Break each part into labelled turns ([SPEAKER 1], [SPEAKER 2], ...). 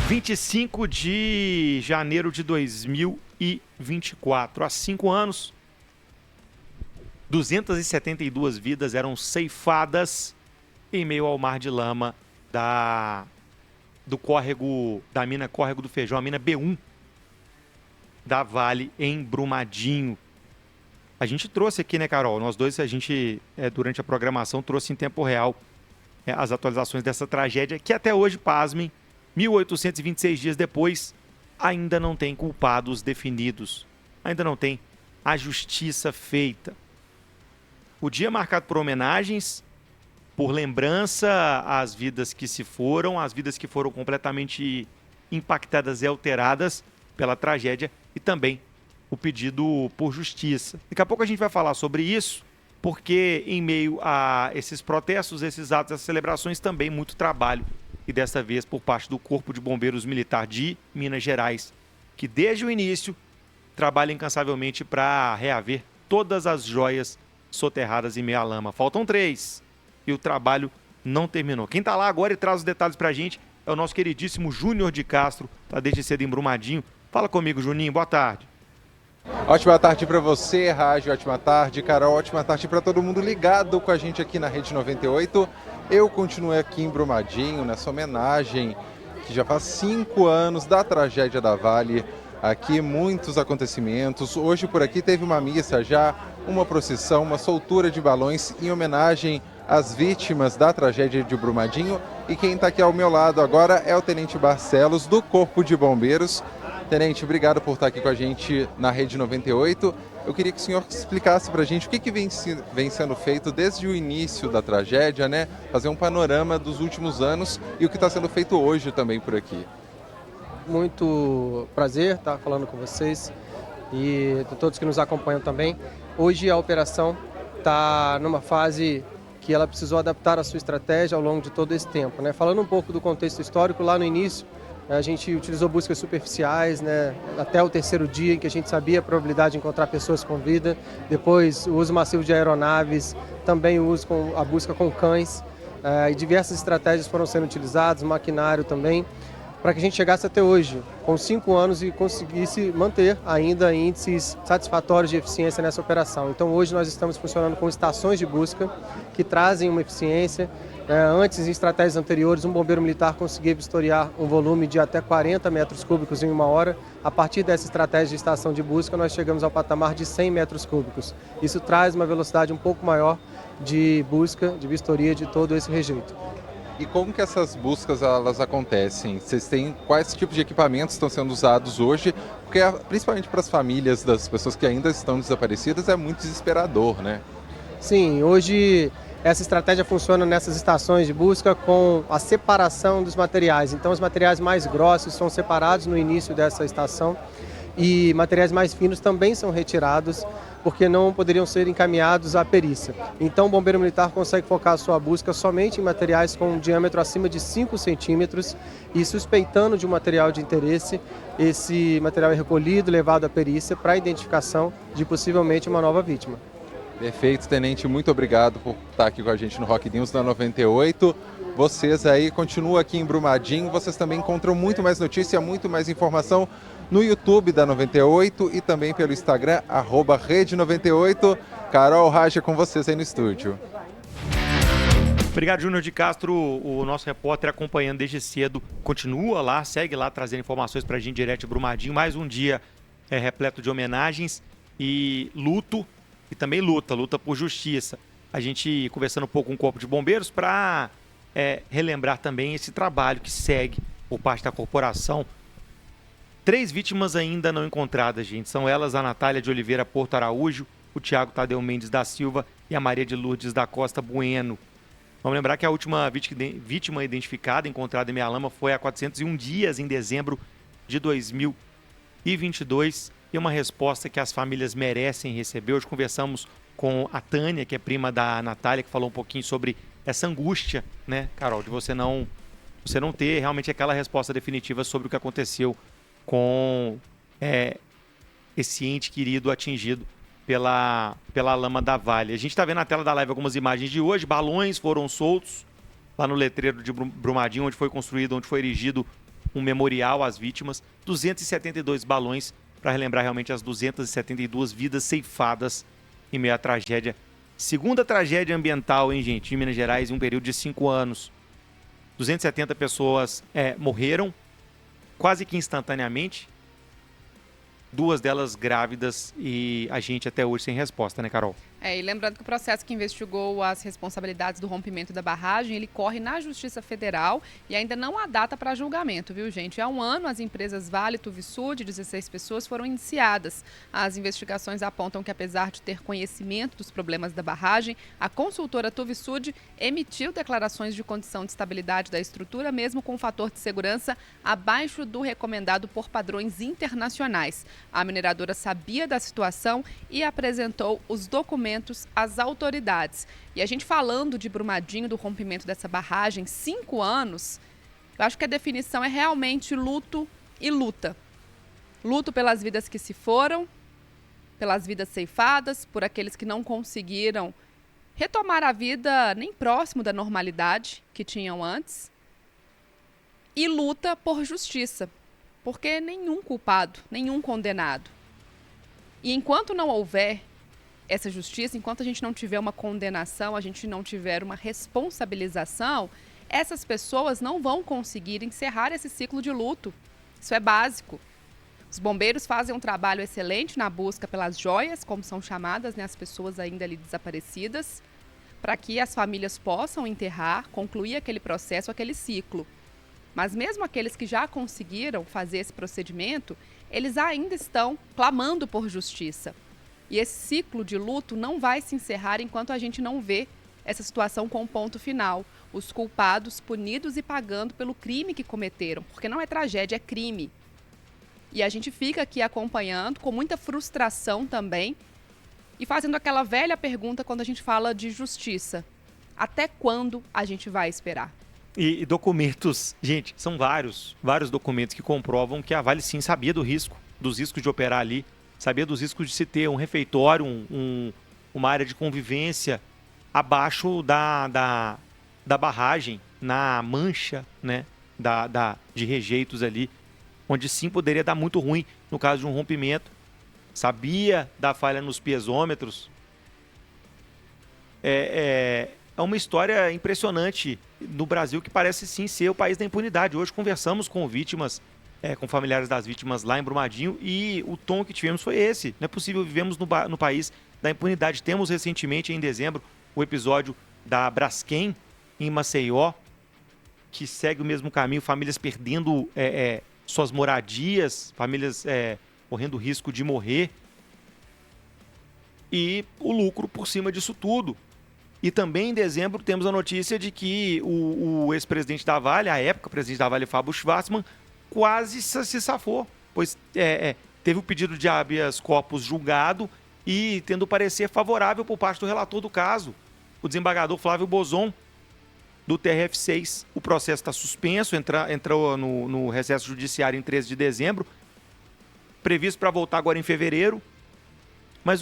[SPEAKER 1] 25 de janeiro de 2024. Há 5 anos, 272 vidas eram ceifadas em meio ao mar de lama do córrego, da mina Córrego do Feijão, a mina B1 da Vale, em Brumadinho. A gente trouxe aqui, né, Carol? Nós dois, a gente, durante a programação, trouxe em tempo real as atualizações dessa tragédia, que até hoje, pasmem, 1826 dias depois, ainda não tem culpados definidos. Ainda não tem a justiça feita. O dia marcado por homenagens, por lembrança às vidas que se foram, às vidas que foram completamente impactadas e alteradas pela tragédia, e também o pedido por justiça. Daqui a pouco a gente vai falar sobre isso, porque em meio a esses protestos, esses atos, essas celebrações, também muito trabalho, e dessa vez por parte do Corpo de Bombeiros Militar de Minas Gerais, que desde o início trabalha incansavelmente para reaver todas as joias soterradas em meio à lama. Faltam 3 e o trabalho não terminou. Quem está lá agora e traz os detalhes para a gente é o nosso queridíssimo Júnior de Castro, está desde cedo em Brumadinho. Fala comigo, Juninho, boa tarde.
[SPEAKER 2] Ótima tarde para você, Rádio, ótima tarde, Carol, ótima tarde para todo mundo ligado com a gente aqui na Rede 98. Eu continuo aqui em Brumadinho, nessa homenagem que já faz 5 anos da tragédia da Vale. Aqui muitos acontecimentos. Hoje por aqui teve uma missa já, uma procissão, uma soltura de balões em homenagem às vítimas da tragédia de Brumadinho. E quem está aqui ao meu lado agora é o Tenente Barcelos, do Corpo de Bombeiros. Tenente, obrigado por estar aqui com a gente na Rede 98. Eu queria que o senhor explicasse para a gente o que vem sendo feito desde o início da tragédia, né? Fazer um panorama dos últimos anos e o que está sendo feito hoje também por aqui.
[SPEAKER 3] Muito prazer estar falando com vocês e de todos que nos acompanham também. Hoje a operação está numa fase que ela precisou adaptar a sua estratégia ao longo de todo esse tempo, né? Falando um pouco do contexto histórico, lá no início a gente utilizou buscas superficiais, né? Até o 3º dia em que a gente sabia a probabilidade de encontrar pessoas com vida. Depois o uso massivo de aeronaves, também o uso a busca com cães, e diversas estratégias foram sendo utilizadas, maquinário também, para que a gente chegasse até hoje, com 5 anos, e conseguisse manter ainda índices satisfatórios de eficiência nessa operação. Então hoje nós estamos funcionando com estações de busca que trazem uma eficiência. Antes, em estratégias anteriores, um bombeiro militar conseguia vistoriar um volume de até 40 metros cúbicos em 1 hora. A partir dessa estratégia de estação de busca, nós chegamos ao patamar de 100 metros cúbicos. Isso traz uma velocidade um pouco maior de busca, de vistoria de todo esse rejeito.
[SPEAKER 2] E como que essas buscas elas acontecem? Vocês têm quais tipos de equipamentos estão sendo usados hoje? Porque principalmente para as famílias das pessoas que ainda estão desaparecidas é muito desesperador, né?
[SPEAKER 3] Sim, hoje essa estratégia funciona nessas estações de busca com a separação dos materiais. Então os materiais mais grossos são separados no início dessa estação e materiais mais finos também são retirados porque não poderiam ser encaminhados à perícia. Então o bombeiro militar consegue focar a sua busca somente em materiais com um diâmetro acima de 5 centímetros e, suspeitando de um material de interesse, esse material é recolhido, levado à perícia para a identificação de possivelmente uma nova vítima.
[SPEAKER 2] Perfeito, Tenente, muito obrigado por estar aqui com a gente no Rock News da 98. Vocês aí continuam aqui em Brumadinho, vocês também encontram muito mais notícia, muito mais informação no YouTube da 98 e também pelo Instagram, @Rede98. Carol, Raja, com vocês aí no estúdio.
[SPEAKER 1] Obrigado, Júnior de Castro, o nosso repórter acompanhando desde cedo. Continua lá, segue lá, trazendo informações pra gente direto de Brumadinho. Mais um dia repleto de homenagens e luto, e também luta por justiça. A gente conversando um pouco com o Corpo de Bombeiros para relembrar também esse trabalho que segue por parte da corporação. 3 vítimas ainda não encontradas, gente. São elas a Natália de Oliveira Porto Araújo, o Tiago Tadeu Mendes da Silva e a Maria de Lourdes da Costa Bueno. Vamos lembrar que a última vítima identificada, encontrada em meia lama, foi há 401 dias, em dezembro de 2022. E uma resposta que as famílias merecem receber. Hoje conversamos com a Tânia, que é prima da Natália, que falou um pouquinho sobre essa angústia, né, Carol, de você não ter realmente aquela resposta definitiva sobre o que aconteceu com esse ente querido atingido pela lama da Vale. A gente está vendo na tela da live algumas imagens de hoje. Balões foram soltos lá no letreiro de Brumadinho, onde foi construído, onde foi erigido um memorial às vítimas, 272 balões para relembrar realmente as 272 vidas ceifadas em meio à tragédia. Segunda tragédia ambiental, hein, gente, em Minas Gerais, em um período de 5 anos. 270 pessoas morreram, quase que instantaneamente. 2 delas grávidas e a gente até hoje sem resposta, né, Carol?
[SPEAKER 4] E lembrando que o processo que investigou as responsabilidades do rompimento da barragem, ele corre na Justiça Federal e ainda não há data para julgamento, viu, gente? Há um ano, as empresas Vale e Tuvisud, de 16 pessoas, foram iniciadas. As investigações apontam que, apesar de ter conhecimento dos problemas da barragem, a consultora Tuvisud emitiu declarações de condição de estabilidade da estrutura, mesmo com um fator de segurança abaixo do recomendado por padrões internacionais. A mineradora sabia da situação e apresentou os documentos às autoridades. E a gente falando de Brumadinho, do rompimento dessa barragem, 5 anos, eu acho que a definição é realmente luto e luta. Luto pelas vidas que se foram, pelas vidas ceifadas, por aqueles que não conseguiram retomar a vida nem próximo da normalidade que tinham antes. E luta por justiça, porque nenhum culpado, nenhum condenado. E enquanto não houver essa justiça, enquanto a gente não tiver uma condenação, a gente não tiver uma responsabilização, essas pessoas não vão conseguir encerrar esse ciclo de luto. Isso é básico. Os bombeiros fazem um trabalho excelente na busca pelas joias, como são chamadas, né, as pessoas ainda ali desaparecidas, para que as famílias possam enterrar, concluir aquele processo, aquele ciclo. Mas mesmo aqueles que já conseguiram fazer esse procedimento, eles ainda estão clamando por justiça. E esse ciclo de luto não vai se encerrar enquanto a gente não vê essa situação com um ponto final. Os culpados punidos e pagando pelo crime que cometeram. Porque não é tragédia, é crime. E a gente fica aqui acompanhando, com muita frustração também, e fazendo aquela velha pergunta quando a gente fala de justiça. Até quando a gente vai esperar?
[SPEAKER 1] E documentos, gente, são vários documentos que comprovam que a Vale sim sabia dos riscos de operar ali, sabia dos riscos de se ter um refeitório, uma área de convivência abaixo da barragem, na mancha, né, de rejeitos ali, onde sim poderia dar muito ruim no caso de um rompimento. Sabia da falha nos piezômetros. É uma história impressionante no Brasil, que parece sim ser o país da impunidade. Hoje conversamos com vítimas, com familiares das vítimas lá em Brumadinho, e o tom que tivemos foi esse. Não é possível, vivemos no país da impunidade. Temos recentemente, em dezembro, o episódio da Braskem, em Maceió, que segue o mesmo caminho, famílias perdendo suas moradias, famílias correndo risco de morrer, e o lucro por cima disso tudo. E também em dezembro temos a notícia de que o ex-presidente da Vale, à época, o presidente da Vale, Fábio Schvartsman, quase se safou, pois teve o pedido de habeas corpus julgado e tendo parecer favorável por parte do relator do caso, o desembargador Flávio Bozon, do TRF6. O processo está suspenso, entrou no recesso judiciário em 13 de dezembro, previsto para voltar agora em fevereiro, mas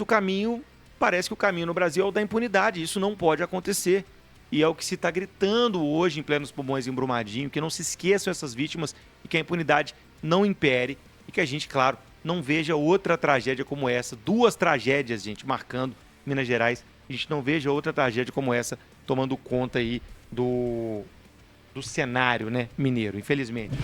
[SPEAKER 1] parece que o caminho no Brasil é o da impunidade. Isso não pode acontecer. E é o que se está gritando hoje em plenos pulmões em Brumadinho, que não se esqueçam essas vítimas e que a impunidade não impere e que a gente, claro, não veja outra tragédia como essa. 2 tragédias, gente, marcando Minas Gerais. A gente não veja outra tragédia como essa tomando conta aí do cenário, né, mineiro, infelizmente.